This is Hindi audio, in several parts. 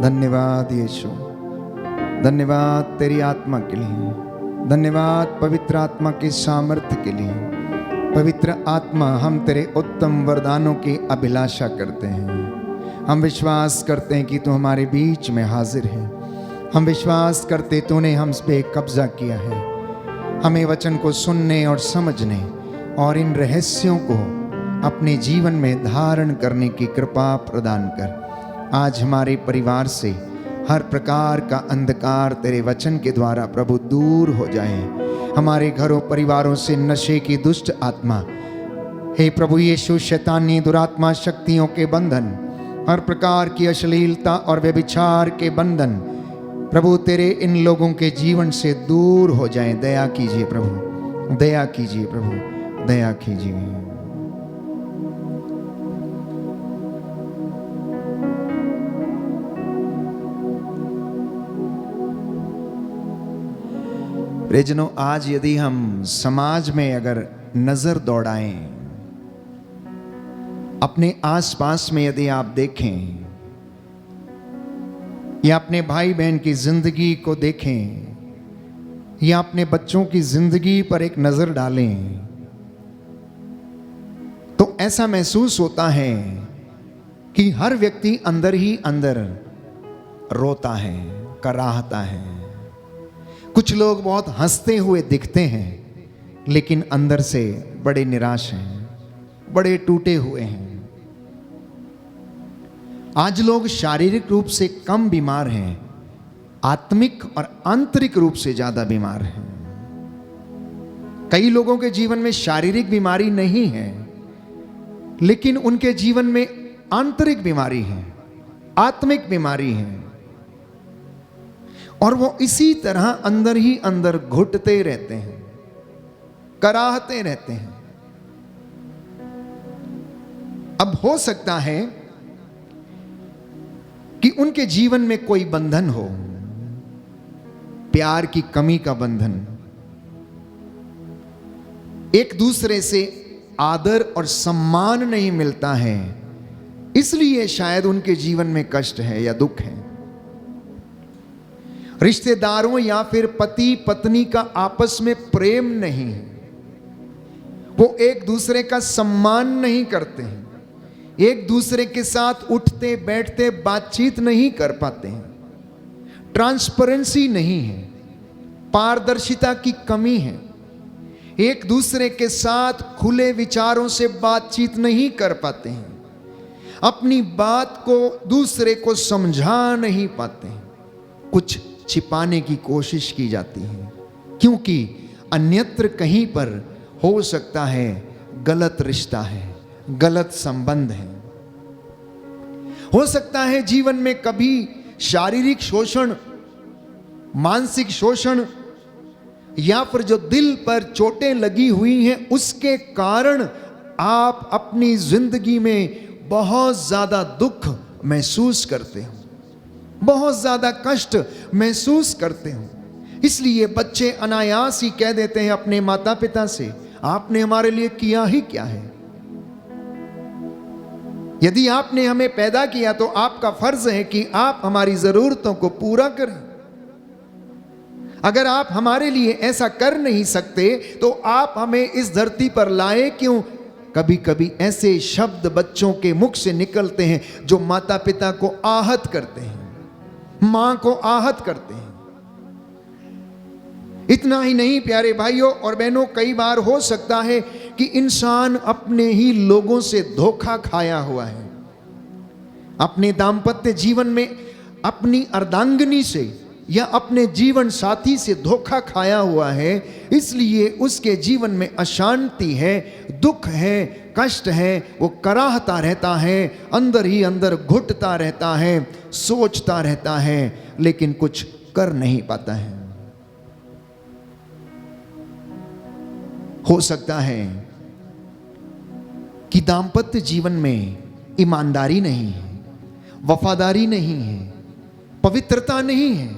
धन्यवाद यीशु, धन्यवाद तेरी आत्मा के लिए, धन्यवाद पवित्र आत्मा के सामर्थ्य के लिए। पवित्र आत्मा, हम तेरे उत्तम वरदानों की अभिलाषा करते हैं। हम विश्वास करते हैं कि तू हमारे बीच में हाजिर है। हम विश्वास करते तूने हम पे कब्जा किया है। हमें वचन को सुनने और समझने और इन रहस्यों को अपने जीवन में धारण करने की कृपा प्रदान कर। आज हमारे परिवार से हर प्रकार का अंधकार तेरे वचन के द्वारा प्रभु दूर हो जाए। हमारे घरों परिवारों से नशे की दुष्ट आत्मा, हे प्रभु यीशु, शैतानी दुरात्मा शक्तियों के बंधन, हर प्रकार की अश्लीलता और व्यभिचार के बंधन प्रभु तेरे इन लोगों के जीवन से दूर हो जाएं। दया कीजिए प्रभु, दया कीजिए प्रभु, दया कीजिए। प्रियजनों, आज यदि हम समाज में अगर नजर दौड़ाएं, अपने आसपास में यदि आप देखें या अपने भाई बहन की जिंदगी को देखें या अपने बच्चों की जिंदगी पर एक नजर डालें, तो ऐसा महसूस होता है कि हर व्यक्ति अंदर ही अंदर रोता है, कराहता है। कुछ लोग बहुत हंसते हुए दिखते हैं, लेकिन अंदर से बड़े निराश हैं, बड़े टूटे हुए हैं। आज लोग शारीरिक रूप से कम बीमार हैं, आत्मिक और आंतरिक रूप से ज्यादा बीमार हैं। कई लोगों के जीवन में शारीरिक बीमारी नहीं है, लेकिन उनके जीवन में आंतरिक बीमारी है, आत्मिक बीमारी है, और वो इसी तरह अंदर ही अंदर घुटते रहते हैं, कराहते रहते हैं। अब हो सकता है कि उनके जीवन में कोई बंधन हो, प्यार की कमी का बंधन, एक दूसरे से आदर और सम्मान नहीं मिलता है, इसलिए शायद उनके जीवन में कष्ट है या दुख है। रिश्तेदारों या फिर पति पत्नी का आपस में प्रेम नहीं है, वो एक दूसरे का सम्मान नहीं करते हैं, एक दूसरे के साथ उठते बैठते बातचीत नहीं कर पाते हैं, ट्रांसपेरेंसी नहीं है, पारदर्शिता की कमी है, एक दूसरे के साथ खुले विचारों से बातचीत नहीं कर पाते हैं, अपनी बात को दूसरे को समझा नहीं पाते हैं, कुछ छिपाने की कोशिश की जाती है, क्योंकि अन्यत्र कहीं पर हो सकता है गलत रिश्ता है, गलत संबंध है। हो सकता है जीवन में कभी शारीरिक शोषण, मानसिक शोषण या फिर जो दिल पर चोटें लगी हुई हैं, उसके कारण आप अपनी जिंदगी में बहुत ज्यादा दुख महसूस करते हो, बहुत ज्यादा कष्ट महसूस करते हो। इसलिए बच्चे अनायास ही कह देते हैं अपने माता पिता से, आपने हमारे लिए किया ही क्या है? यदि आपने हमें पैदा किया तो आपका फर्ज है कि आप हमारी जरूरतों को पूरा करें। अगर आप हमारे लिए ऐसा कर नहीं सकते तो आप हमें इस धरती पर लाए क्यों? कभी कभी ऐसे शब्द बच्चों के मुख से निकलते हैं जो माता पिता को आहत करते हैं, मां को आहत करते हैं। इतना ही नहीं प्यारे भाइयों और बहनों, कई बार हो सकता है कि इंसान अपने ही लोगों से धोखा खाया हुआ है, अपने दाम्पत्य जीवन में अपनी अर्धांगिनी से या अपने जीवन साथी से धोखा खाया हुआ है, इसलिए उसके जीवन में अशांति है, दुख है, कष्ट है, वो कराहता रहता है, अंदर ही अंदर घुटता रहता है, सोचता रहता है, लेकिन कुछ कर नहीं पाता है। हो सकता है कि दाम्पत्य जीवन में ईमानदारी नहीं है, वफादारी नहीं है, पवित्रता नहीं है,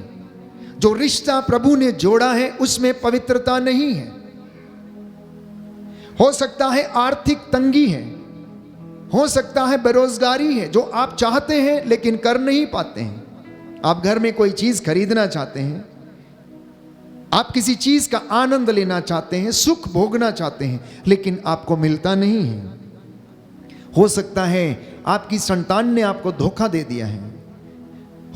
जो रिश्ता प्रभु ने जोड़ा है उसमें पवित्रता नहीं है। हो सकता है आर्थिक तंगी है, हो सकता है बेरोजगारी है, जो आप चाहते हैं लेकिन कर नहीं पाते हैं। आप घर में कोई चीज खरीदना चाहते हैं, आप किसी चीज का आनंद लेना चाहते हैं, सुख भोगना चाहते हैं, लेकिन आपको मिलता नहीं है। हो सकता है आपकी संतान ने आपको धोखा दे दिया है,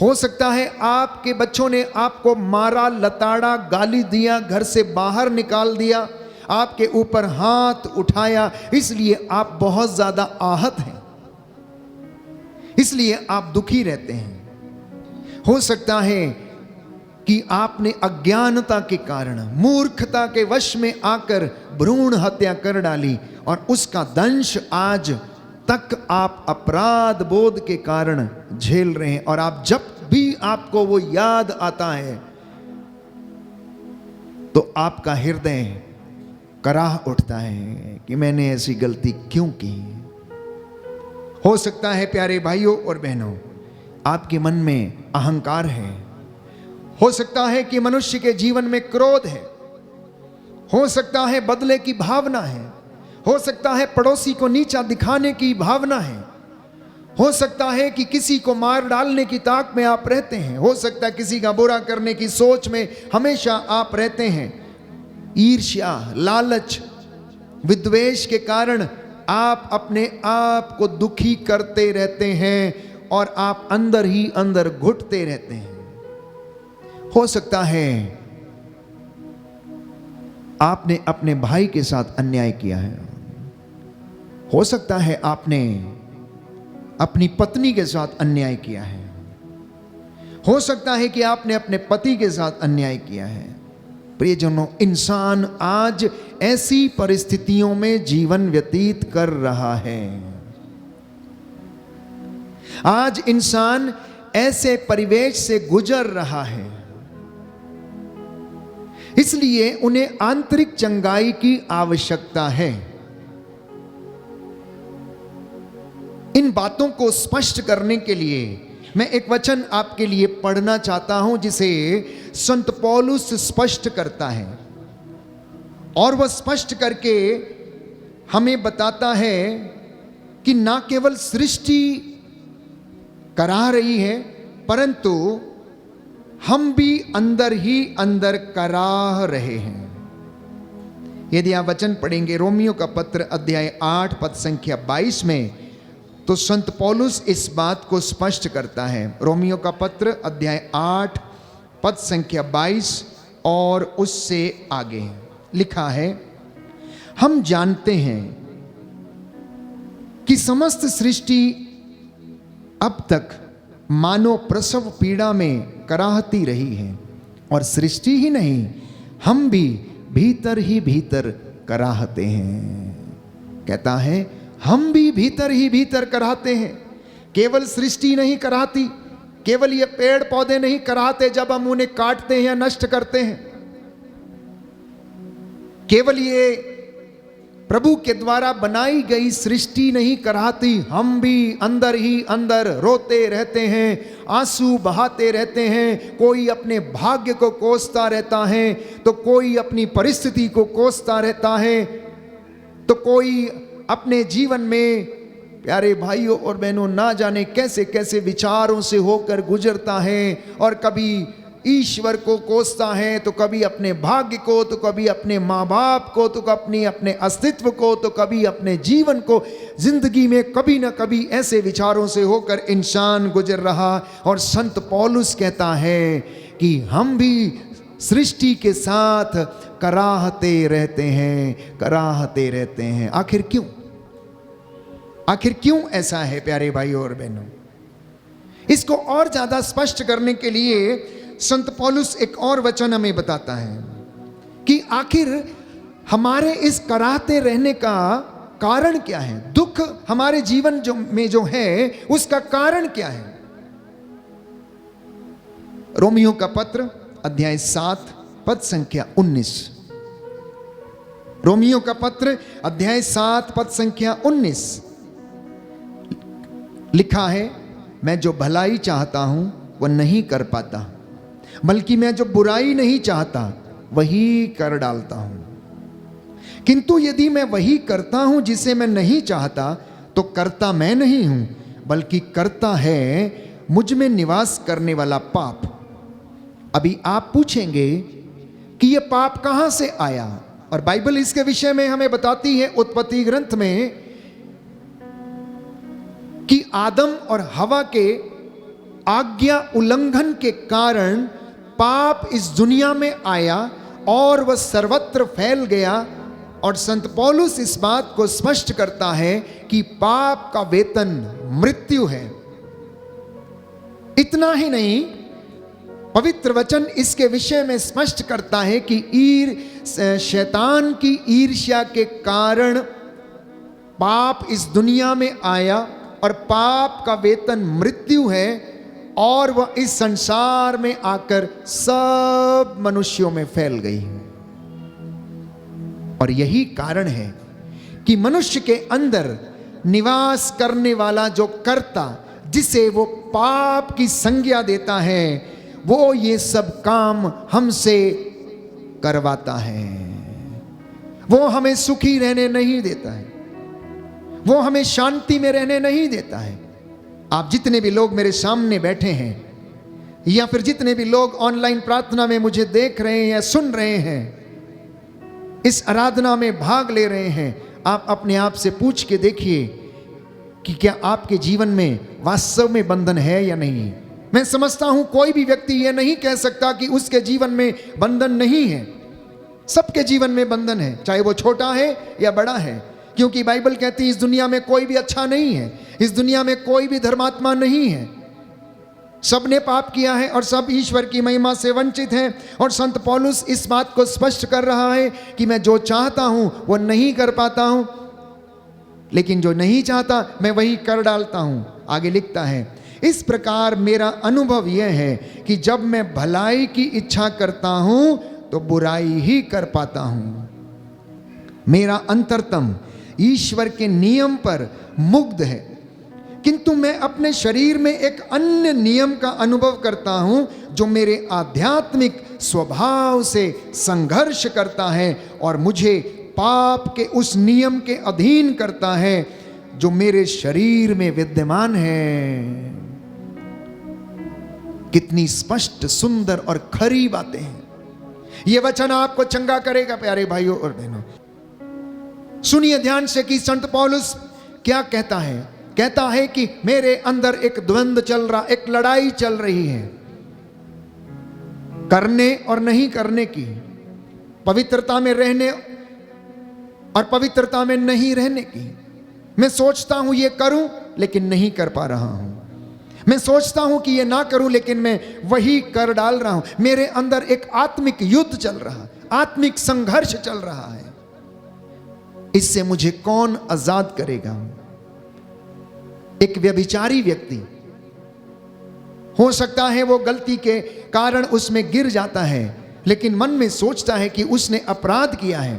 हो सकता है आपके बच्चों ने आपको मारा, लताड़ा, गाली दिया, घर से बाहर निकाल दिया, आपके ऊपर हाथ उठाया, इसलिए आप बहुत ज्यादा आहत हैं, इसलिए आप दुखी रहते हैं। हो सकता है कि आपने अज्ञानता के कारण, मूर्खता के वश में आकर भ्रूण हत्या कर डाली और उसका दंश आज तक आप अपराध बोध के कारण झेल रहे हैं। और आप जब भी आपको वो याद आता है तो आपका हृदय कराह उठता है कि मैंने ऐसी गलती क्यों की। हो सकता है प्यारे भाइयों और बहनों, आपके मन में अहंकार है, हो सकता है कि मनुष्य के जीवन में क्रोध है, हो सकता है बदले की भावना है, हो सकता है पड़ोसी को नीचा दिखाने की भावना है, हो सकता है कि किसी को मार डालने की ताक में आप रहते हैं, हो सकता है किसी का बुरा करने की सोच में हमेशा आप रहते हैं। ईर्ष्या, लालच, विद्वेष के कारण आप अपने आप को दुखी करते रहते हैं और आप अंदर ही अंदर घुटते रहते हैं। हो सकता है आपने अपने भाई के साथ अन्याय किया है, हो सकता है आपने अपनी पत्नी के साथ अन्याय किया है, हो सकता है कि आपने अपने पति के साथ अन्याय किया है। प्रियजनों, इंसान आज ऐसी परिस्थितियों में जीवन व्यतीत कर रहा है। आज इंसान ऐसे परिवेश से गुजर रहा है, इसलिए उन्हें आंतरिक चंगाई की आवश्यकता है। इन बातों को स्पष्ट करने के लिए मैं एक वचन आपके लिए पढ़ना चाहता हूं जिसे संत पौलुस स्पष्ट करता है, और वह स्पष्ट करके हमें बताता है कि ना केवल सृष्टि करा रही है, परंतु हम भी अंदर ही अंदर कराह रहे हैं। यदि आप वचन पढ़ेंगे रोमियो का पत्र अध्याय 8 पद संख्या 22 में, तो संत पौलुस इस बात को स्पष्ट करता है। रोमियो का पत्र अध्याय 8 पद संख्या 22 और उससे आगे लिखा है, हम जानते हैं कि समस्त सृष्टि अब तक मानो प्रसव पीड़ा में कराहती रही है, और सृष्टि ही नहीं, हम भी भीतर ही भीतर कराहते हैं। कहता है हम भी भीतर ही भीतर कराहते हैं। केवल सृष्टि नहीं कराहती, केवल ये पेड़ पौधे नहीं कराहते जब हम उन्हें काटते हैं या नष्ट करते हैं, केवल ये प्रभु के द्वारा बनाई गई सृष्टि नहीं कराहती, हम भी अंदर ही अंदर रोते रहते हैं, आंसू बहाते रहते हैं। कोई अपने भाग्य को कोसता रहता है, तो कोई अपनी परिस्थिति को कोसता रहता है, तो कोई अपने जीवन में प्यारे भाइयों और बहनों ना जाने कैसे कैसे विचारों से होकर गुजरता है, और कभी ईश्वर को कोसता है, तो कभी अपने भाग्य को, तो कभी अपने माँ बाप को, तो कभी अपने अस्तित्व को, तो कभी अपने जीवन को। जिंदगी में कभी ना कभी ऐसे विचारों से होकर इंसान गुजर रहा, और संत पौलुस कहता है कि हम भी सृष्टि के साथ कराहते रहते हैं, कराहते रहते हैं। आखिर क्यों? आखिर क्यों ऐसा है प्यारे भाइयों और बहनों? इसको और ज्यादा स्पष्ट करने के लिए संत पौलुस एक और वचन हमें बताता है कि आखिर हमारे इस कराहते रहने का कारण क्या है, दुख हमारे जीवन में जो है उसका कारण क्या है। रोमियो का पत्र अध्याय 7 पद संख्या 19। रोमियो का पत्र अध्याय 7 पद संख्या 19 लिखा है, मैं जो भलाई चाहता हूं वह नहीं कर पाता, बल्कि मैं जो बुराई नहीं चाहता वही कर डालता हूं। किंतु यदि मैं वही करता हूं जिसे मैं नहीं चाहता, तो करता मैं नहीं हूं, बल्कि करता है मुझ में निवास करने वाला पाप। अभी आप पूछेंगे कि यह पाप कहां से आया, और बाइबल इसके विषय में हमें बताती है उत्पत्ति ग्रंथ में कि आदम और हवा के आज्ञा उल्लंघन के कारण पाप इस दुनिया में आया और वह सर्वत्र फैल गया। और संत पौलुस इस बात को स्पष्ट करता है कि पाप का वेतन मृत्यु है। इतना ही नहीं, पवित्र वचन इसके विषय में स्पष्ट करता है कि शैतान की ईर्ष्या के कारण पाप इस दुनिया में आया और पाप का वेतन मृत्यु है, और वह इस संसार में आकर सब मनुष्यों में फैल गई। और यही कारण है कि मनुष्य के अंदर निवास करने वाला जो कर्ता, जिसे वो पाप की संज्ञा देता है, वो ये सब काम हमसे करवाता है। वो हमें सुखी रहने नहीं देता है, वो हमें शांति में रहने नहीं देता है। आप जितने भी लोग मेरे सामने बैठे हैं, या फिर जितने भी लोग ऑनलाइन प्रार्थना में मुझे देख रहे हैं या सुन रहे हैं, इस आराधना में भाग ले रहे हैं, आप अपने आप से पूछ के देखिए कि क्या आपके जीवन में वास्तव में बंधन है या नहीं। मैं समझता हूं कोई भी व्यक्ति यह नहीं कह सकता कि उसके जीवन में बंधन नहीं है। सबके जीवन में बंधन है, चाहे वो छोटा है या बड़ा है, क्योंकि बाइबल कहती है इस दुनिया में कोई भी अच्छा नहीं है, इस दुनिया में कोई भी धर्मात्मा नहीं है। सबने पाप किया है और सब ईश्वर की महिमा से वंचित हैं। और संत पौलुस इस बात को स्पष्ट कर रहा है कि मैं जो चाहता हूं वो नहीं कर पाता हूं, लेकिन जो नहीं चाहता मैं वही कर डालता हूं। आगे लिखता है, इस प्रकार मेरा अनुभव यह है कि जब मैं भलाई की इच्छा करता हूं तो बुराई ही कर पाता हूं। मेरा अंतरतम ईश्वर के नियम पर मुग्ध है, किंतु मैं अपने शरीर में एक अन्य नियम का अनुभव करता हूं जो मेरे आध्यात्मिक स्वभाव से संघर्ष करता है और मुझे पाप के उस नियम के अधीन करता है जो मेरे शरीर में विद्यमान है। कितनी स्पष्ट, सुंदर और खरी बातें हैं। यह वचन आपको चंगा करेगा प्यारे भाइयों और बहनों। सुनिए ध्यान से कि संत पौलुस क्या कहता है। कहता है कि मेरे अंदर एक द्वंद्व चल रहा, एक लड़ाई चल रही है करने और नहीं करने की, पवित्रता में रहने और पवित्रता में नहीं रहने की। मैं सोचता हूं ये करूं लेकिन नहीं कर पा रहा हूं, मैं सोचता हूं कि ये ना करूं लेकिन मैं वही कर डाल रहा हूं। मेरे अंदर एक आत्मिक युद्ध चल रहा, आत्मिक संघर्ष चल रहा है। इससे मुझे कौन आजाद करेगा। एक व्यभिचारी व्यक्ति हो सकता है वो गलती के कारण उसमें गिर जाता है, लेकिन मन में सोचता है कि उसने अपराध किया है,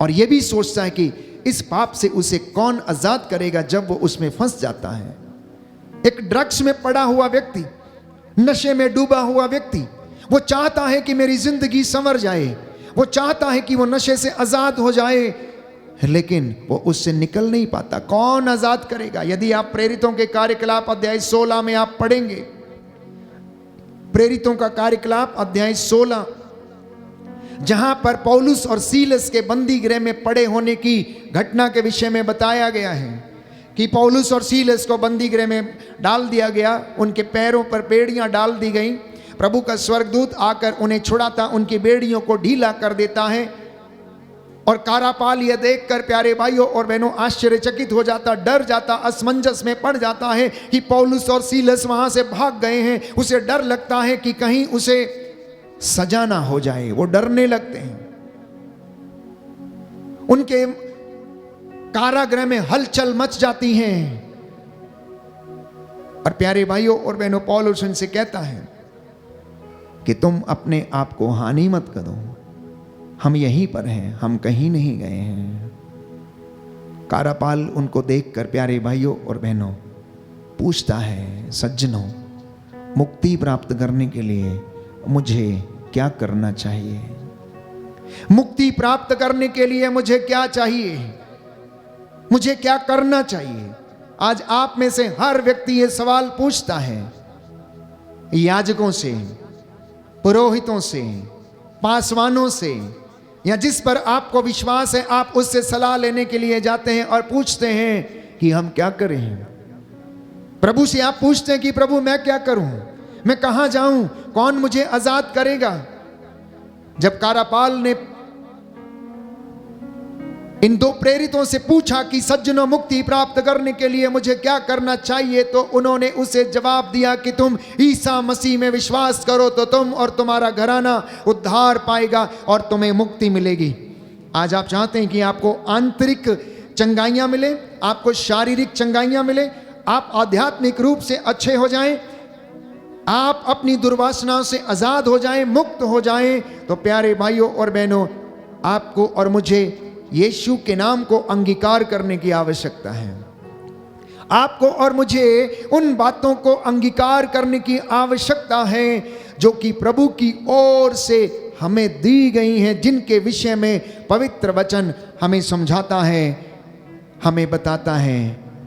और यह भी सोचता है कि इस पाप से उसे कौन आजाद करेगा जब वो उसमें फंस जाता है। एक ड्रग्स में पड़ा हुआ व्यक्ति, नशे में डूबा हुआ व्यक्ति, वो चाहता है कि मेरी जिंदगी संवर जाए, वो चाहता है कि वो नशे से आजाद हो जाए, लेकिन वो उससे निकल नहीं पाता। कौन आजाद करेगा। यदि आप प्रेरितों के कार्यकलाप अध्याय 16 में आप पढ़ेंगे, प्रेरितों का कार्यकलाप अध्याय 16, जहां पर पौलुस और सीलस के बंदी गृह में पड़े होने की घटना के विषय में बताया गया है कि पौलुस और सीलस को बंदी गृह में डाल दिया गया, उनके पैरों पर बेड़ियां डाल दी गई। प्रभु का स्वर्गदूत आकर उन्हें छुड़ाता, उनकी बेड़ियों को ढीला कर देता है, और कारापाल यह देखकर प्यारे भाइयों और बहनों आश्चर्यचकित हो जाता, डर जाता, असमंजस में पड़ जाता है कि पौलुस और सीलस वहां से भाग गए हैं। उसे डर लगता है कि कहीं उसे सजा ना हो जाए, वो डरने लगते हैं। उनके कारागृह में हलचल मच जाती है। और प्यारे भाइयों और बहनों, पौलुस उनसे कहता है कि तुम अपने आप को हानि मत करो, हम यहीं पर हैं, हम कहीं नहीं गए हैं। कारापाल उनको देखकर प्यारे भाइयों और बहनों पूछता है, सज्जनों, मुक्ति प्राप्त करने के लिए मुझे क्या करना चाहिए? मुक्ति प्राप्त करने के लिए मुझे क्या चाहिए? मुझे क्या करना चाहिए? आज आप में से हर व्यक्ति ये सवाल पूछता है, याजकों से, पुरोहितों से, पासवानों से, या जिस पर आपको विश्वास है आप उससे सलाह लेने के लिए जाते हैं और पूछते हैं कि हम क्या करें। प्रभु से आप पूछते हैं कि प्रभु मैं क्या करूं, मैं कहां जाऊं, कौन मुझे आजाद करेगा। जब कारापाल ने इन दो प्रेरितों से पूछा कि सज्जनों मुक्ति प्राप्त करने के लिए मुझे क्या करना चाहिए, तो उन्होंने उसे जवाब दिया कि तुम ईसा मसीह में विश्वास करो तो तुम और तुम्हारा घराना उद्धार पाएगा और तुम्हें मुक्ति मिलेगी। आज आप चाहते हैं कि आपको आंतरिक चंगाइयां मिले, आपको शारीरिक चंगाइयां मिले, आप आध्यात्मिक रूप से अच्छे हो जाएं, आप अपनी दुर्वासनाओं से आजाद हो जाएं, मुक्त हो जाएं, तो प्यारे भाइयों और बहनों, आपको और मुझे यीशु के नाम को अंगीकार करने की आवश्यकता है। आपको और मुझे उन बातों को अंगीकार करने की आवश्यकता है जो कि प्रभु की ओर से हमें दी गई हैं, जिनके विषय में पवित्र वचन हमें समझाता है, हमें बताता है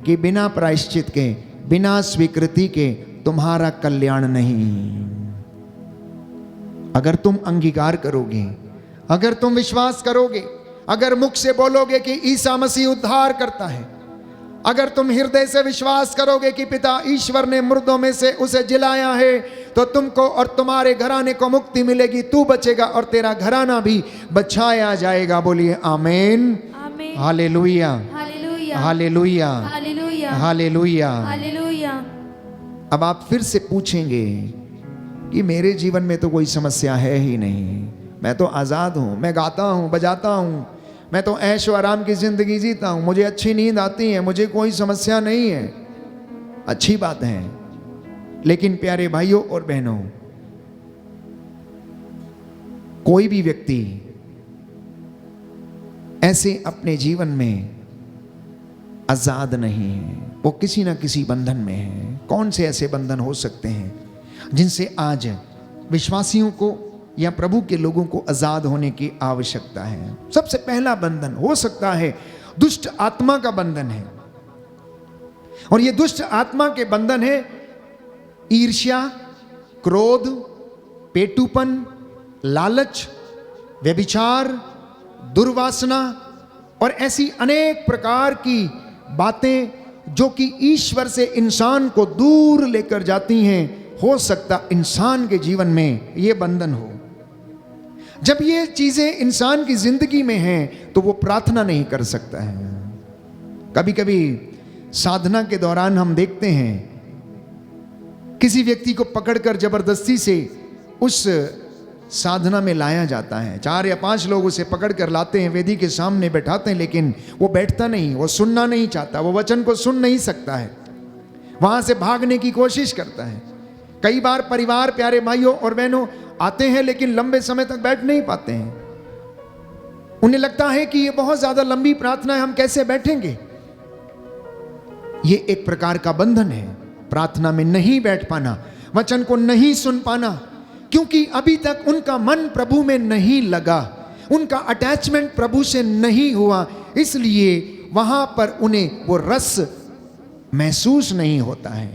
कि बिना प्रायश्चित के, बिना स्वीकृति के तुम्हारा कल्याण नहीं। अगर तुम अंगीकार करोगे, अगर तुम विश्वास करोगे, अगर मुख से बोलोगे कि ईसा मसीह उद्धार करता है, अगर तुम हृदय से विश्वास करोगे कि पिता ईश्वर ने मुर्दों में से उसे जिलाया है, तो तुमको और तुम्हारे घराने को मुक्ति मिलेगी, तू बचेगा और तेरा घराना भी बचाया जाएगा। बोलिए आमीन, hallelujah, hallelujah, hallelujah, hallelujah, hallelujah. अब आप फिर से पूछेंगे कि मेरे जीवन में तो कोई समस्या है ही नहीं, मैं तो आज़ाद हूँ, मैं गाता हूँ, बजाता हूँ, मैं तो ऐशो आराम की ज़िंदगी जीता हूँ, मुझे अच्छी नींद आती है, मुझे कोई समस्या नहीं है। अच्छी बात है, लेकिन प्यारे भाइयों और बहनों, कोई भी व्यक्ति ऐसे अपने जीवन में आज़ाद नहीं है, वो किसी ना किसी बंधन में है। कौन से ऐसे बंधन हो सकते हैं जिनसे आज विश्वासियों को या प्रभु के लोगों को आजाद होने की आवश्यकता है? सबसे पहला बंधन हो सकता है दुष्ट आत्मा का बंधन है, और ये दुष्ट आत्मा के बंधन है ईर्ष्या, क्रोध, पेटूपन, लालच, व्यभिचार, दुर्वासना और ऐसी अनेक प्रकार की बातें जो कि ईश्वर से इंसान को दूर लेकर जाती हैं। हो सकता इंसान के जीवन में ये बंधन हो। जब ये चीजें इंसान की जिंदगी में हैं तो वो प्रार्थना नहीं कर सकता है। कभी कभी साधना के दौरान हम देखते हैं किसी व्यक्ति को पकड़कर जबरदस्ती से उस साधना में लाया जाता है। 4 या 5 लोग उसे पकड़कर लाते हैं, वेदी के सामने बैठाते हैं, लेकिन वो बैठता नहीं, वो सुनना नहीं चाहता, वो वचन को सुन नहीं सकता है, वहां से भागने की कोशिश करता है। कई बार परिवार, प्यारे भाइयों और बहनों, आते हैं लेकिन लंबे समय तक बैठ नहीं पाते हैं। उन्हें लगता है कि ये बहुत ज्यादा लंबी प्रार्थना है, हम कैसे बैठेंगे। ये एक प्रकार का बंधन है, प्रार्थना में नहीं बैठ पाना, वचन को नहीं सुन पाना, क्योंकि अभी तक उनका मन प्रभु में नहीं लगा, उनका अटैचमेंट प्रभु से नहीं हुआ, इसलिए वहां पर उन्हें वो रस महसूस नहीं होता है।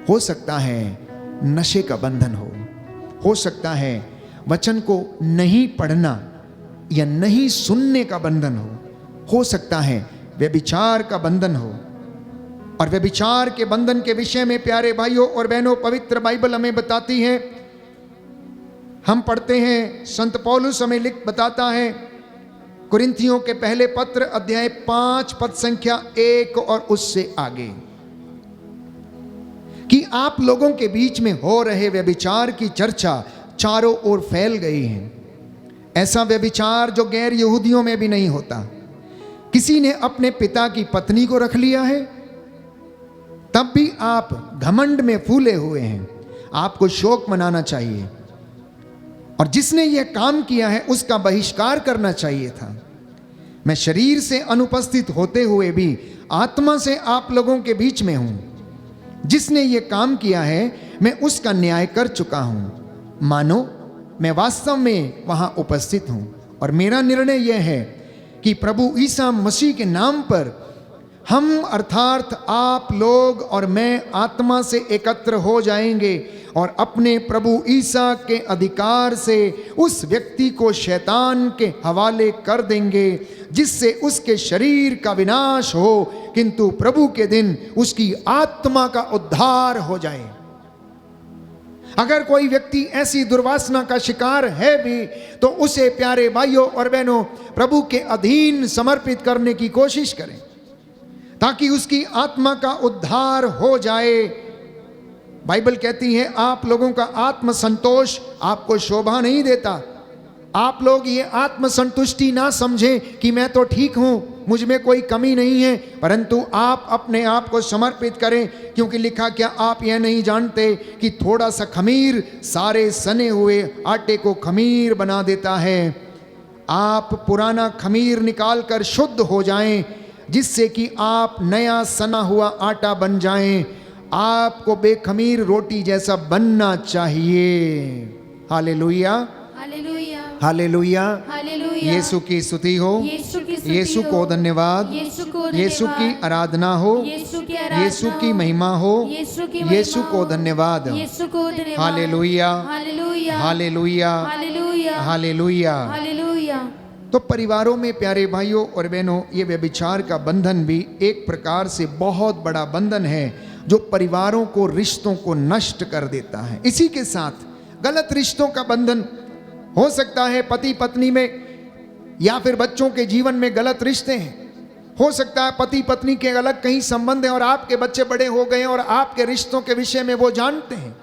हो सकता है नशे का बंधन हो सकता है वचन को नहीं पढ़ना या नहीं सुनने का बंधन हो सकता है व्यभिचार का बंधन हो। और व्यभिचार के बंधन के विषय में प्यारे भाइयों और बहनों, पवित्र बाइबल हमें बताती है, हम पढ़ते हैं, संत पौलुस हमें लिख बताता है कुरिन्थियों के पहले पत्र अध्याय 5 पद संख्या 1 और उससे आगे, कि आप लोगों के बीच में हो रहे व्यभिचार की चर्चा चारों ओर फैल गई है। ऐसा व्यभिचार जो गैर यहूदियों में भी नहीं होता। किसी ने अपने पिता की पत्नी को रख लिया है, तब भी आप घमंड में फूले हुए हैं। आपको शोक मनाना चाहिए, और जिसने यह काम किया है उसका बहिष्कार करना चाहिए था। मैं शरीर से अनुपस्थित होते हुए भी आत्मा से आप लोगों के बीच में हूं। जिसने ये काम किया है मैं उसका न्याय कर चुका हूं। मानो मैं वास्तव में वहां उपस्थित हूं, और मेरा निर्णय यह है कि प्रभु ईसा मसीह के नाम पर हम अर्थात आप लोग और मैं आत्मा से एकत्र हो जाएंगे और अपने प्रभु ईसा के अधिकार से उस व्यक्ति को शैतान के हवाले कर देंगे, जिससे उसके शरीर का विनाश हो किंतु प्रभु के दिन उसकी आत्मा का उद्धार हो जाए। अगर कोई व्यक्ति ऐसी दुर्वासना का शिकार है भी तो उसे प्यारे भाइयों और बहनों प्रभु के अधीन समर्पित करने की कोशिश करें ताकि उसकी आत्मा का उद्धार हो जाए। बाइबल कहती है आप लोगों का आत्म संतोष आपको शोभा नहीं देता। आप लोग ये आत्म संतुष्टि ना समझें कि मैं तो ठीक हूं, मुझ में कोई कमी नहीं है, परंतु आप अपने आप को समर्पित करें, क्योंकि लिखा क्या आप यह नहीं जानते कि थोड़ा सा खमीर सारे सने हुए आटे को खमीर बना देता है। आप पुराना खमीर निकाल कर शुद्ध हो जाएं, जिससे कि आप नया सना हुआ आटा बन जाएं। आपको बेखमीर रोटी जैसा बनना चाहिए। Hallelujah, hallelujah, hallelujah, hallelujah. यीशु की स्तुति हो, यीशु को धन्यवाद, यीशु की आराधना हो, यीशु की महिमा हो, यीशु को धन्यवाद। Hallelujah, hallelujah, hallelujah, hallelujah, hallelujah. Hallelujah. तो परिवारों में प्यारे भाइयों और बहनों ये व्यभिचार का बंधन भी एक प्रकार से बहुत बड़ा बंधन है जो परिवारों को, रिश्तों को नष्ट कर देता है। इसी के साथ गलत रिश्तों का बंधन हो सकता है पति पत्नी में, या फिर बच्चों के जीवन में गलत रिश्ते हैं। हो सकता है पति पत्नी के अलग कहीं संबंध हैं और आपके बच्चे बड़े हो गए और आपके रिश्तों के विषय में वो जानते हैं।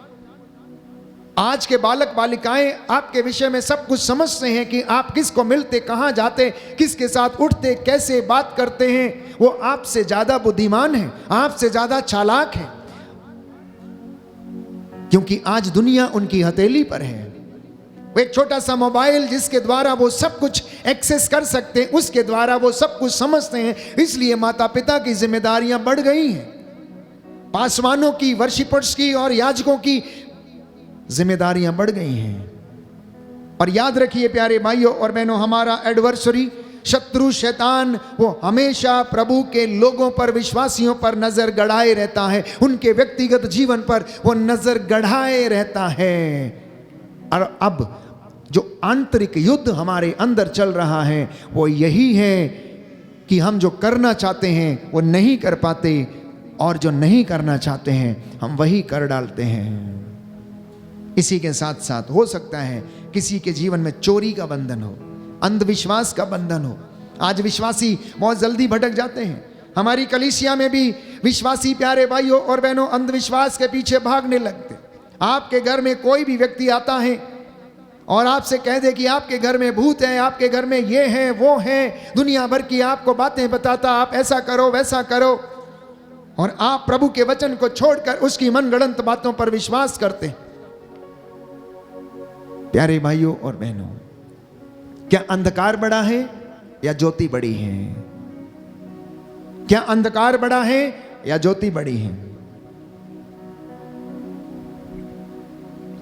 आज के बालक बालिकाएं आपके विषय में सब कुछ समझते हैं कि आप किसको मिलते, कहां जाते, किसके साथ उठते, कैसे बात करते हैं। वो आपसे ज्यादा बुद्धिमान है, आपसे ज्यादा चालाक है, क्योंकि आज दुनिया उनकी हथेली पर है। वो एक छोटा सा मोबाइल जिसके द्वारा वो सब कुछ एक्सेस कर सकते हैं, उसके द्वारा वो सब कुछ समझते हैं। इसलिए माता पिता की जिम्मेदारियां बढ़ गई हैं, पासवानों की, वर्शिपर्स की और याजकों की जिम्मेदारियां बढ़ गई हैं। और याद रखिए प्यारे भाइयों और बहनों, हमारा एडवर्सरी शत्रु शैतान वो हमेशा प्रभु के लोगों पर, विश्वासियों पर नजर गड़ाए रहता है, उनके व्यक्तिगत जीवन पर वो नजर गड़ाए रहता है। और अब जो आंतरिक युद्ध हमारे अंदर चल रहा है वो यही है कि हम जो करना चाहते हैं वो नहीं कर पाते, और जो नहीं करना चाहते हैं हम वही कर डालते हैं। इसी के साथ साथ हो सकता है किसी के जीवन में चोरी का बंधन हो, अंधविश्वास का बंधन हो। आज विश्वासी बहुत जल्दी भटक जाते हैं। हमारी कलीसिया में भी विश्वासी प्यारे भाइयों और बहनों अंधविश्वास के पीछे भागने लगते। आपके घर में कोई भी व्यक्ति आता है और आपसे कह दे कि आपके घर में भूत है, आपके घर में ये है वो है, दुनिया भर की आपको बातें बताता, आप ऐसा करो वैसा करो, और आप प्रभु के वचन को छोड़कर उसकी मनगढ़ंत बातों पर विश्वास करते हैं। प्यारे भाइयों और बहनों, क्या अंधकार बड़ा है या ज्योति बड़ी है? क्या अंधकार बड़ा है या ज्योति बड़ी है?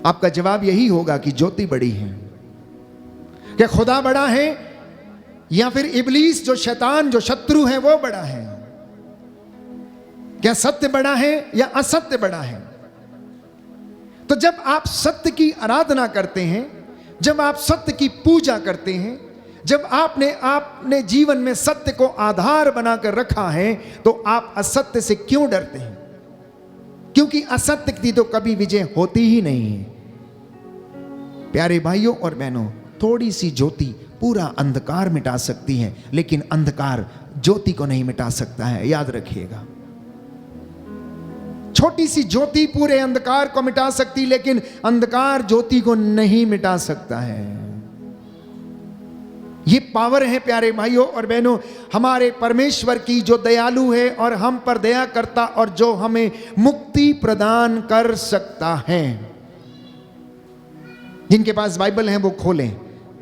आपका जवाब यही होगा कि ज्योति बड़ी है। क्या खुदा बड़ा है या फिर इब्लीस जो शैतान, जो शत्रु है, वो बड़ा है? क्या सत्य बड़ा है या असत्य बड़ा है? तो जब आप सत्य की आराधना करते हैं, जब आप सत्य की पूजा करते हैं, जब आपने जीवन में सत्य को आधार बनाकर रखा है, तो आप असत्य से क्यों डरते हैं? क्योंकि असत्य की तो कभी विजय होती ही नहीं है। प्यारे भाइयों और बहनों, थोड़ी सी ज्योति पूरा अंधकार मिटा सकती है, लेकिन अंधकार ज्योति को नहीं मिटा सकता है। याद रखिएगा, छोटी सी ज्योति पूरे अंधकार को मिटा सकती, लेकिन अंधकार ज्योति को नहीं मिटा सकता है। ये पावर है प्यारे भाइयों और बहनों हमारे परमेश्वर की, जो दयालु है और हम पर दया करता, और जो हमें मुक्ति प्रदान कर सकता है। जिनके पास बाइबल है वो खोलें।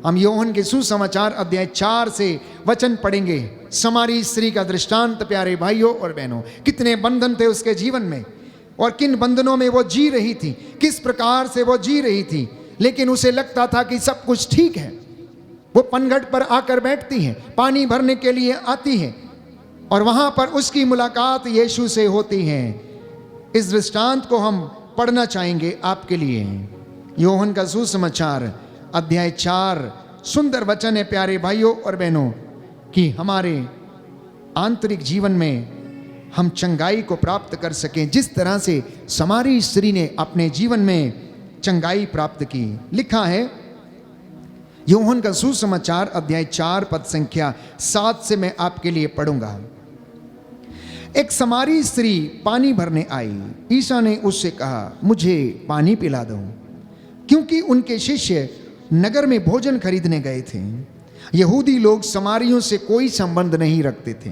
हम यूहन्ना के सुसमाचार अध्याय 4 से वचन पढ़ेंगे। समारी स्त्री का दृष्टांत प्यारे भाइयों और बहनों, कितने बंधन थे उसके जीवन में और किन बंधनों में वो जी रही थी, किस प्रकार से वो जी रही थी, लेकिन उसे लगता था कि सब कुछ ठीक है। वो पनघट पर आकर बैठती है, पानी भरने के लिए आती है, और वहां पर उसकी मुलाकात यीशु से होती है। इस दृष्टांत को हम पढ़ना चाहेंगे आपके लिए। यूहन्ना का सुसमाचार अध्याय 4, सुंदर वचन है प्यारे भाइयों और बहनों, कि हमारे आंतरिक जीवन में हम चंगाई को प्राप्त कर सकें, जिस तरह से समारी स्त्री ने अपने जीवन में चंगाई प्राप्त की। लिखा है यूहन्ना का सुसमाचार अध्याय 4 पद संख्या 7 से मैं आपके लिए पढ़ूंगा। एक समारी स्त्री पानी भरने आई। ईसा ने उससे कहा, मुझे पानी पिला दो, क्योंकि उनके शिष्य नगर में भोजन खरीदने गए थे। यहूदी लोग समारियों से कोई संबंध नहीं रखते थे,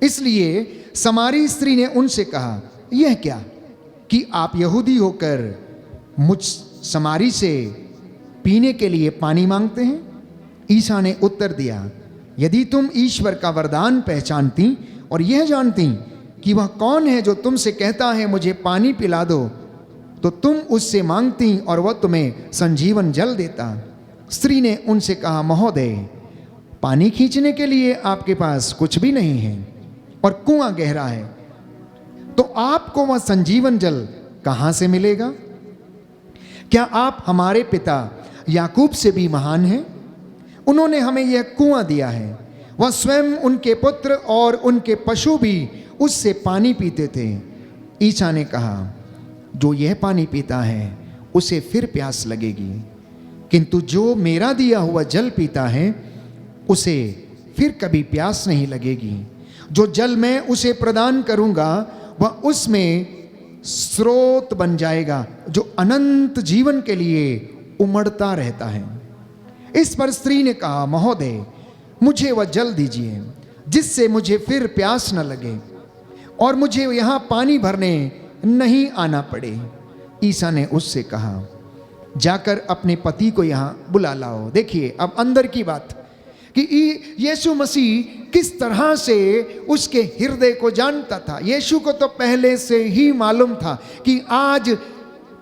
इसलिए समारी स्त्री ने उनसे कहा, यह क्या कि आप यहूदी होकर मुझ समारी से पीने के लिए पानी मांगते हैं? ईसा ने उत्तर दिया, यदि तुम ईश्वर का वरदान पहचानती और यह जानती कि वह कौन है जो तुमसे कहता है मुझे पानी पिला दो, तो तुम उससे मांगती और वह तुम्हें संजीवन जल देता। स्त्री ने उनसे कहा, महोदय, पानी खींचने के लिए आपके पास कुछ भी नहीं है और कुआं गहरा है, तो आपको वह संजीवन जल कहां से मिलेगा? क्या आप हमारे पिता याकूब से भी महान हैं? उन्होंने हमें यह कुआं दिया है, वह स्वयं, उनके पुत्र और उनके पशु भी उससे पानी पीते थे। ईसा ने कहा, जो यह पानी पीता है उसे फिर प्यास लगेगी, किंतु जो मेरा दिया हुआ जल पीता है उसे फिर कभी प्यास नहीं लगेगी। जो जल मैं उसे प्रदान करूंगा वह उसमें स्रोत बन जाएगा, जो अनंत जीवन के लिए उमड़ता रहता है। इस पर स्त्री ने कहा, महोदय, मुझे वह जल दीजिए जिससे मुझे फिर प्यास न लगे और मुझे यहाँ पानी भरने नहीं आना पड़े। ईसा ने उससे कहा, जाकर अपने पति को यहाँ बुला लाओ। देखिए अब अंदर की बात कि यीशु मसीह किस तरह से उसके हृदय को जानता था। यीशु को तो पहले से ही मालूम था कि आज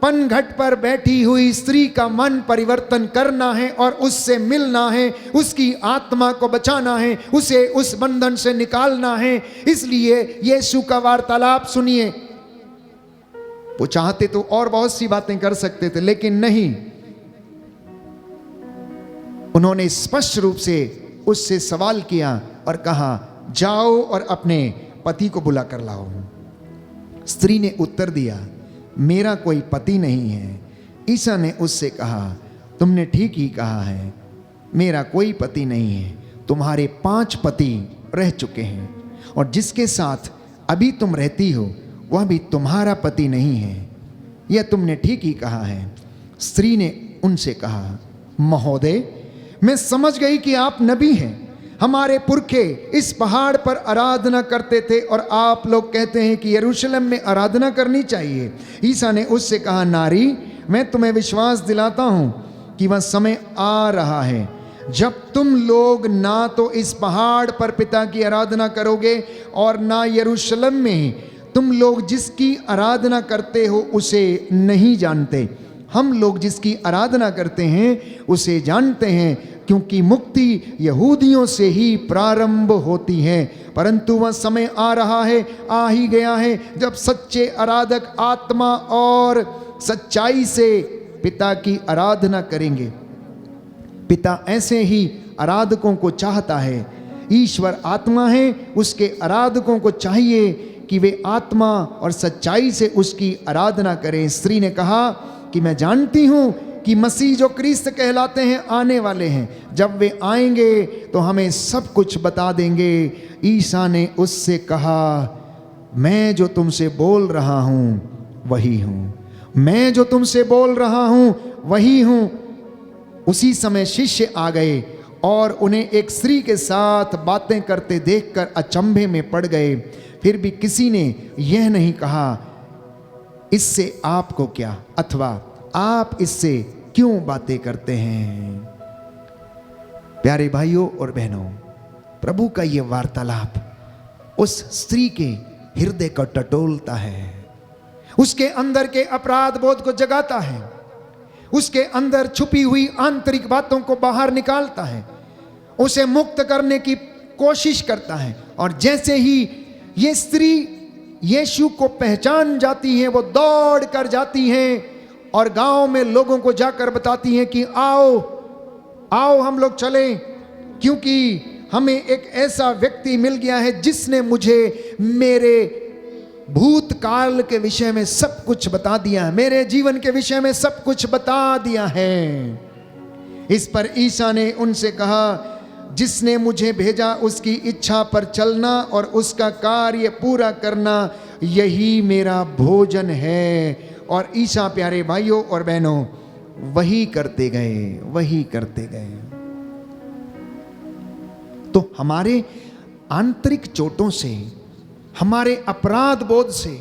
पनघट पर बैठी हुई स्त्री का मन परिवर्तन करना है और उससे मिलना है, उसकी आत्मा को बचाना है, उसे उस बंधन से निकालना है। इसलिए यीशु का वार्तालाप सुनिए। वो चाहते तो और बहुत सी बातें कर सकते थे, लेकिन नहीं, उन्होंने स्पष्ट रूप से उससे सवाल किया और कहा, जाओ और अपने पति को बुला कर लाओ। स्त्री ने उत्तर दिया, मेरा कोई पति नहीं है। ईसा ने उससे कहा, तुमने ठीक ही कहा है, मेरा कोई पति नहीं है। तुम्हारे 5 पति रह चुके हैं और जिसके साथ अभी तुम रहती हो वह भी तुम्हारा पति नहीं है। यह तुमने ठीक ही कहा है। स्त्री ने उनसे कहा, महोदय, मैं समझ गई कि आप नबी हैं। हमारे पुरखे इस पहाड़ पर आराधना करते थे और आप लोग कहते हैं कि यरूशलेम में आराधना करनी चाहिए। ईसा ने उससे कहा, नारी, मैं तुम्हें विश्वास दिलाता हूं कि वह समय आ रहा है जब तुम लोग ना तो इस पहाड़ पर पिता की आराधना करोगे और ना यरूशलेम में ही। तुम लोग जिसकी आराधना करते हो उसे नहीं जानते, हम लोग जिसकी आराधना करते हैं उसे जानते हैं, क्योंकि मुक्ति यहूदियों से ही प्रारंभ होती है। परंतु वह समय आ रहा है, आ ही गया है, जब सच्चे आराधक आत्मा और सच्चाई से पिता की आराधना करेंगे। पिता ऐसे ही आराधकों को चाहता है। ईश्वर आत्मा है, उसके आराधकों को चाहिए कि वे आत्मा और सच्चाई से उसकी आराधना करें। स्त्री ने कहा कि मैं जानती हूं कि मसीह जो क्रिस्त कहलाते हैं आने वाले हैं। जब वे आएंगे तो हमें सब कुछ बता देंगे। ईसा ने उससे कहा, मैं जो तुमसे बोल रहा हूं वही हूं, मैं जो तुमसे बोल रहा हूं वही हूं। उसी समय शिष्य आ गए और उन्हें एक स्त्री के साथ बातें करते देखकर अचंभे में पड़ गए। फिर भी किसी ने यह नहीं कहा, इससे आपको क्या, अथवा आप इससे क्यों बातें करते हैं। प्यारे भाइयों और बहनों, प्रभु का यह वार्तालाप उस स्त्री के हृदय को टटोलता है, उसके अंदर के अपराध बोध को जगाता है, उसके अंदर छुपी हुई आंतरिक बातों को बाहर निकालता है, उसे मुक्त करने की कोशिश करता है। और जैसे ही ये स्त्री यीशु को पहचान जाती हैं, वो दौड़ कर जाती हैं और गांव में लोगों को जाकर बताती हैं कि आओ आओ हम लोग चलें, क्योंकि हमें एक ऐसा व्यक्ति मिल गया है जिसने मुझे मेरे भूतकाल के विषय में सब कुछ बता दिया है, मेरे जीवन के विषय में सब कुछ बता दिया है। इस पर ईसा ने उनसे कहा, जिसने मुझे भेजा उसकी इच्छा पर चलना और उसका कार्य पूरा करना, यही मेरा भोजन है। और ईसा प्यारे भाइयों और बहनों वही करते गए, वही करते गए। तो हमारे आंतरिक चोटों से, हमारे अपराध बोध से,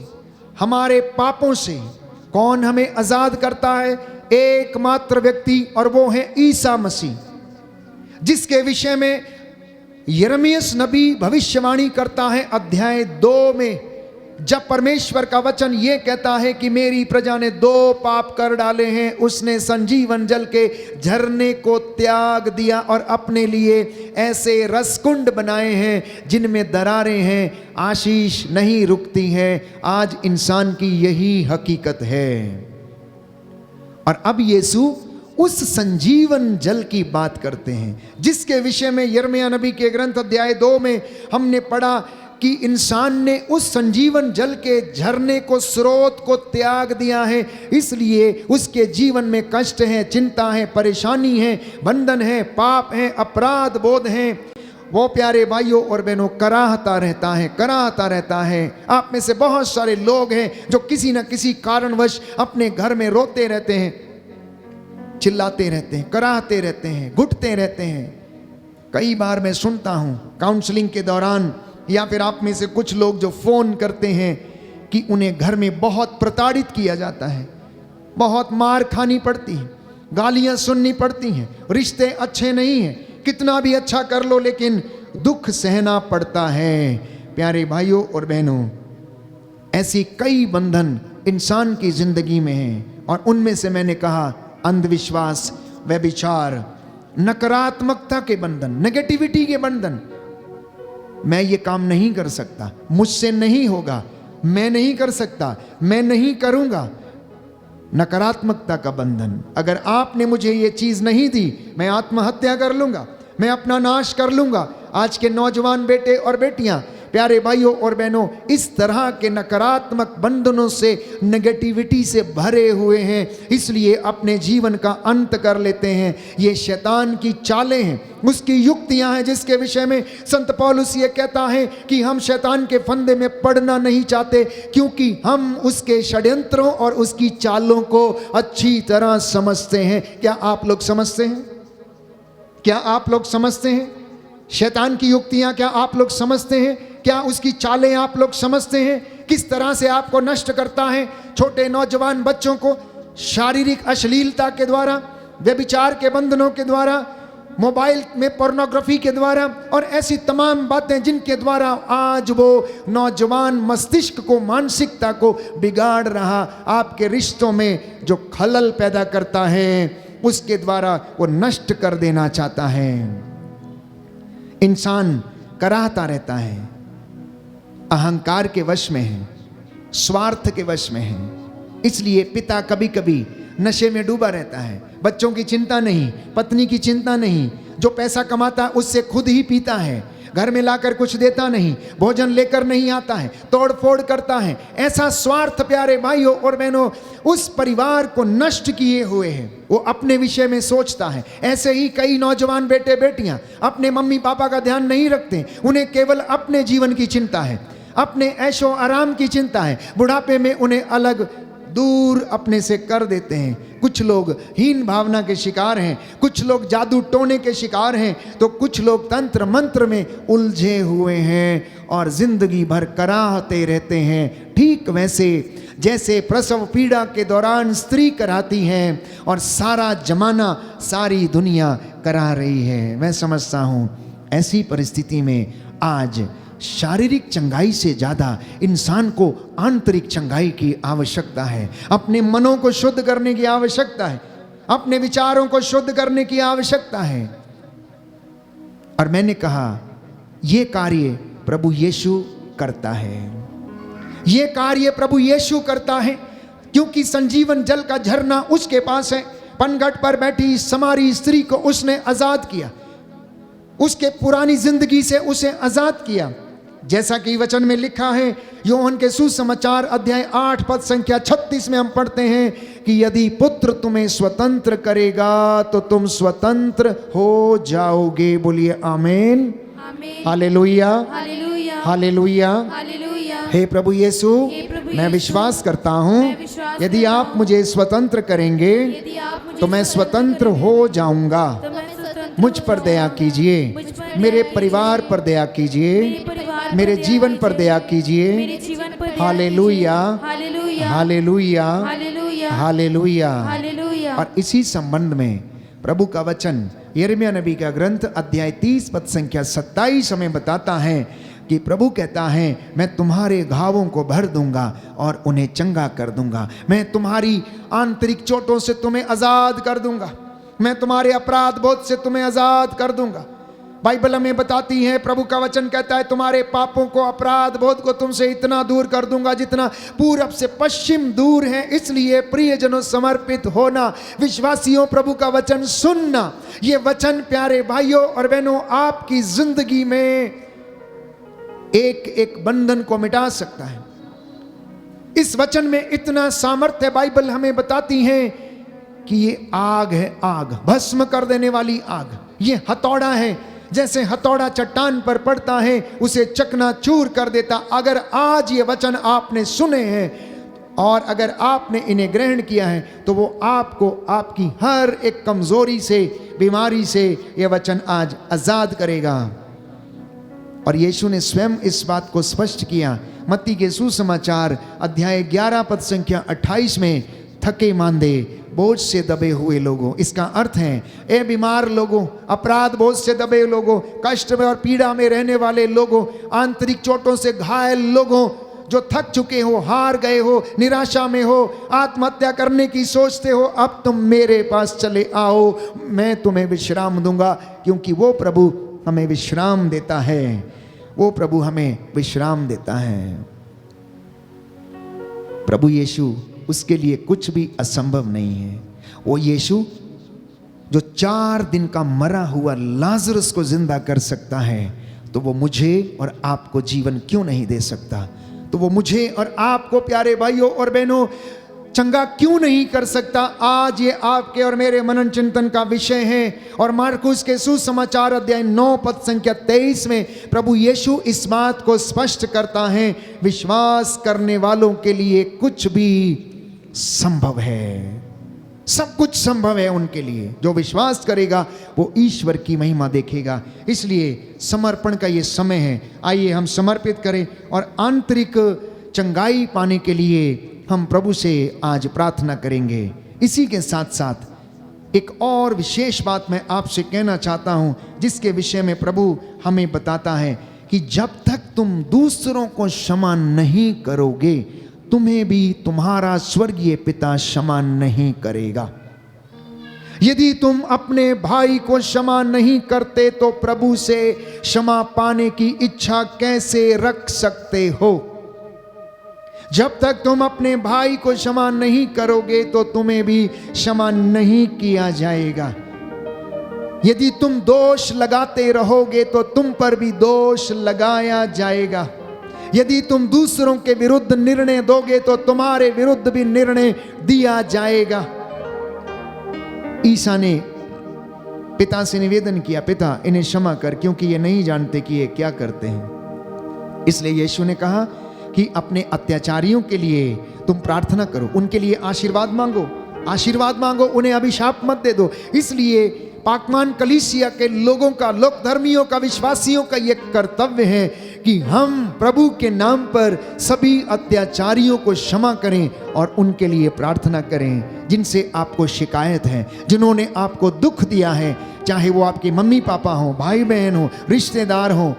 हमारे पापों से कौन हमें आजाद करता है? एकमात्र व्यक्ति, और वो है ईसा मसीह, जिसके विषय में यिर्मयाह नबी भविष्यवाणी करता है अध्याय 2 में, जब परमेश्वर का वचन ये कहता है कि मेरी प्रजा ने 2 पाप कर डाले हैं, उसने संजीवन जल के झरने को त्याग दिया और अपने लिए ऐसे रसकुंड बनाए हैं जिनमें दरारें हैं, आशीष नहीं रुकती है। आज इंसान की यही हकीकत है। और अब यीशु उस संजीवन जल की बात करते हैं, जिसके विषय में यिर्मयाह नबी के ग्रंथ अध्याय 2 में हमने पढ़ा कि इंसान ने उस संजीवन जल के झरने को, स्रोत को त्याग दिया है, इसलिए उसके जीवन में कष्ट है, चिंता है, परेशानी है, बंधन है, पाप है, अपराध बोध है। वो प्यारे भाइयों और बहनों कराहता रहता है, कराहता रहता है। आप में से बहुत सारे लोग हैं जो किसी न किसी कारणवश अपने घर में रोते रहते हैं, चिल्लाते रहते हैं, कराहते रहते हैं, घुटते रहते हैं। कई बार मैं सुनता हूं काउंसलिंग के दौरान, या फिर आप में से कुछ लोग जो फोन करते हैं कि उन्हें घर में बहुत प्रताड़ित किया जाता है, बहुत मार खानी पड़ती है, गालियां सुननी पड़ती हैं, रिश्ते अच्छे नहीं हैं, कितना भी अच्छा कर लो लेकिन दुख सहना पड़ता है। प्यारे भाइयों और बहनों, ऐसी कई बंधन इंसान की जिंदगी में हैं, और उनमें से मैंने कहा अंधविश्वास, व्यभिचार, नकारात्मकता के बंधन, नेगेटिविटी के बंधन। मैं ये काम नहीं कर सकता, मुझसे नहीं होगा, मैं नहीं कर सकता, मैं नहीं करूंगा। नकारात्मकता का बंधन, अगर आपने मुझे ये चीज नहीं दी, मैं आत्महत्या कर लूंगा, मैं अपना नाश कर लूंगा। आज के नौजवान बेटे और बेटियां, प्यारे भाइयों और बहनों, इस तरह के नकारात्मक बंधनों से, नेगेटिविटी से भरे हुए हैं, इसलिए अपने जीवन का अंत कर लेते हैं। ये शैतान की चालें हैं, उसकी युक्तियां हैं, जिसके विषय में संत पौलुस ये कहता है कि हम शैतान के फंदे में पड़ना नहीं चाहते, क्योंकि हम उसके षड्यंत्रों और उसकी चालों को अच्छी तरह समझते हैं। क्या आप लोग समझते हैं? क्या आप लोग समझते हैं शैतान की युक्तियां? क्या आप लोग समझते हैं? क्या उसकी चालें आप लोग समझते हैं? किस तरह से आपको नष्ट करता है? छोटे नौजवान बच्चों को शारीरिक अश्लीलता के द्वारा, व्यभिचार के बंधनों के द्वारा, मोबाइल में पोर्नोग्राफी के द्वारा, और ऐसी तमाम बातें जिनके द्वारा आज वो नौजवान मस्तिष्क को, मानसिकता को बिगाड़ रहा, आपके रिश्तों में जो खलल पैदा करता है, उसके द्वारा वो नष्ट कर देना चाहता है। इंसान कराहता रहता है, अहंकार के वश में है, स्वार्थ के वश में है। इसलिए पिता कभी कभी नशे में डूबा रहता है, बच्चों की चिंता नहीं, पत्नी की चिंता नहीं, जो पैसा कमाता है उससे खुद ही पीता है, घर में लाकर कुछ देता नहीं, भोजन लेकर नहीं आता है, तोड़ फोड़ करता है। ऐसा स्वार्थ प्यारे भाइयों और बहनों उस परिवार को नष्ट किए हुए है, वो अपने विषय में सोचता है। ऐसे ही कई नौजवान बेटे बेटियां अपने मम्मी पापा का ध्यान नहीं रखते, उन्हें केवल अपने जीवन की चिंता है, अपने ऐशो आराम की चिंता है। बुढ़ापे में उन्हें अलग दूर अपने से कर देते हैं। कुछ लोग हीन भावना के शिकार हैं, कुछ लोग जादू टोने के शिकार हैं, तो कुछ लोग तंत्र मंत्र में उलझे हुए हैं और जिंदगी भर कराहते रहते हैं। ठीक वैसे जैसे प्रसव पीड़ा के दौरान स्त्री कराती है और सारा जमाना, सारी दुनिया करा रही है। मैं समझता हूँ ऐसी परिस्थिति में आज शारीरिक चंगाई से ज्यादा इंसान को आंतरिक चंगाई की आवश्यकता है। अपने मनों को शुद्ध करने की आवश्यकता है, अपने विचारों को शुद्ध करने की आवश्यकता है। और मैंने कहा यह कार्य प्रभु यीशु करता है। ये कार्य प्रभु यीशु करता है क्योंकि संजीवन जल का झरना उसके पास है। पनघट पर बैठी समारी स्त्री को उसने आजाद किया, उसके पुरानी जिंदगी से उसे आजाद किया। जैसा कि वचन में लिखा है, यूहन्ना के सुसमाचार अध्याय 8 पद संख्या 36 में हम पढ़ते हैं कि यदि पुत्र तुम्हें स्वतंत्र करेगा तो तुम स्वतंत्र हो जाओगे। बोलिए आमीन, आमीन, हालेलुया, हालेलुया, हालेलुया। हालेलुया। हे प्रभु यीशु, हे प्रभु मैं यीशु, विश्वास करता हूँ मैं विश्वास यदि करता आप हूँ, मुझे स्वतंत्र करेंगे यदि आप मुझे तो मैं स्वतंत्र हो जाऊंगा। तो मैं स्वतंत्र मुझ हो पर दया जाऊंगा। कीजिए, मुझ पर मेरे दया परिवार कीजिए, पर दया कीजिए, मेरे परिवार पर मेरे दया जीवन पर कीजिए, दया कीजिए। मेरे जीवन पर दया हालेलुया, कीजिए। Hallelujah, hallelujah, hallelujah, hallelujah. Hallelujah. और इसी संबंध में प्रभु का वचन यिर्मयाह नबी का ग्रंथ अध्याय 30 पद संख्या 27 हमें बताता है कि प्रभु कहता है, मैं तुम्हारे घावों को भर दूंगा और उन्हें चंगा कर दूंगा। मैं तुम्हारी आंतरिक चोटों से तुम्हें आजाद कर दूंगा। मैं तुम्हारे अपराध बोध से तुम्हें आजाद कर दूंगा। बाइबल हमें बताती है, प्रभु का वचन कहता है, तुम्हारे पापों को, अपराध बोध को तुमसे इतना दूर कर दूंगा जितना पूरब से पश्चिम दूर है। इसलिए प्रियजनों, समर्पित होना, विश्वासियों, प्रभु का वचन सुनना, ये वचन प्यारे भाइयों और बहनों आपकी जिंदगी में एक एक बंधन को मिटा सकता है। इस वचन में इतना सामर्थ्य, बाइबल हमें बताती है कि ये आग है, आग, भस्म कर देने वाली आग। ये हथौड़ा है, जैसे हथौड़ा चट्टान पर पड़ता है उसे चकनाचूर कर देता। अगर आज ये वचन आपने सुने हैं और अगर आपने इन्हें ग्रहण किया है तो वो आपको आपकी हर एक कमजोरी से, बीमारी से ये वचन आज आजाद करेगा। और यीशु ने स्वयं इस बात को स्पष्ट किया। मत्ती के सुसमाचार अध्याय 11 पद संख्या 28 में, थके मांदे, बोझ से दबे हुए लोगों, इसका अर्थ है ए बीमार लोगों, अपराध बोझ से दबे लोगों, कष्ट में और पीड़ा में रहने वाले लोगों, आंतरिक चोटों से घायल लोगों, जो थक चुके हो, हार गए हो, निराशा में हो, आत्महत्या करने की सोचते हो, अब तुम मेरे पास चले आओ, मैं तुम्हें विश्राम दूंगा। क्योंकि वो प्रभु हमें विश्राम देता है, वो प्रभु हमें विश्राम देता है। प्रभु यीशु, उसके लिए कुछ भी असंभव नहीं है। वो यीशु जो 4 दिन का मरा हुआ लाजरस को जिंदा कर सकता है, तो वो मुझे और आपको जीवन क्यों नहीं दे सकता? तो वो मुझे और आपको प्यारे भाइयों और बहनों चंगा क्यों नहीं कर सकता? आज ये आपके और मेरे मनन चिंतन का विषय है। और मार्कुस के सुसमाचार अध्याय 9 पद संख्या 23 में प्रभु यीशु इस बात को स्पष्ट करता है, विश्वास करने वालों के लिए कुछ भी संभव है। सब कुछ संभव है उनके लिए। जो विश्वास करेगा वो ईश्वर की महिमा देखेगा। इसलिए समर्पण का ये समय है। आइए हम समर्पित करें और आंतरिक चंगाई पाने के लिए हम प्रभु से आज प्रार्थना करेंगे। इसी के साथ साथ एक और विशेष बात मैं आपसे कहना चाहता हूं, जिसके विषय में प्रभु हमें बताता है कि जब तक तुम दूसरों को क्षमा नहीं करोगे, तुम्हें भी तुम्हारा स्वर्गीय पिता क्षमा नहीं करेगा। यदि तुम अपने भाई को क्षमा नहीं करते तो प्रभु से क्षमा पाने की इच्छा कैसे रख सकते हो? जब तक तुम अपने भाई को क्षमा नहीं करोगे तो तुम्हें भी क्षमा नहीं किया जाएगा। यदि तुम दोष लगाते रहोगे तो तुम पर भी दोष लगाया जाएगा। यदि तुम दूसरों के विरुद्ध निर्णय दोगे तो तुम्हारे विरुद्ध भी निर्णय दिया जाएगा। ईसा ने पिता से निवेदन किया, पिता इन्हें क्षमा कर, क्योंकि ये नहीं जानते कि ये क्या करते हैं। इसलिए यीशु ने कहा कि अपने अत्याचारियों के लिए तुम प्रार्थना करो, उनके लिए आशीर्वाद मांगो, आशीर्वाद मांगो, उन्हें अभिशाप मत दे दो। इसलिए पाकमान कलीसिया के लोगों का, लोक धर्मियों का, विश्वासियों का यह कर्तव्य है कि हम प्रभु के नाम पर सभी अत्याचारियों को क्षमा करें और उनके लिए प्रार्थना करें जिनसे आपको शिकायत है, जिन्होंने आपको दुख दिया है, चाहे वो आपके मम्मी पापा हो, भाई बहन हो, रिश्तेदार हो,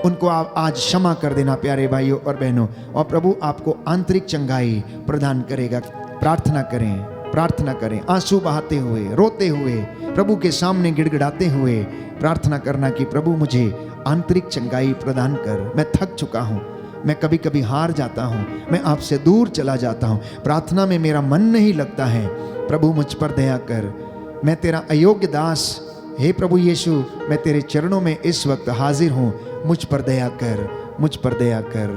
उनको आप आज क्षमा कर देना प्यारे भाइयों और बहनों, और प्रभु आपको आंतरिक चंगाई प्रदान करेगा। प्रार्थना करें, प्रार्थना करें, आंसू बहाते हुए, रोते हुए, प्रभु के सामने गिड़गिड़ाते हुए प्रार्थना करना कि प्रभु मुझे आंतरिक चंगाई प्रदान कर। मैं थक चुका हूँ, मैं कभी कभी हार जाता हूँ, मैं आपसे दूर चला जाता हूँ, प्रार्थना में मेरा मन नहीं लगता है। प्रभु मुझ पर दया कर, मैं तेरा अयोग्य दास, हे प्रभु यीशु, मैं तेरे चरणों में इस वक्त हाजिर हूँ, मुझ पर दया कर, मुझ पर दया कर।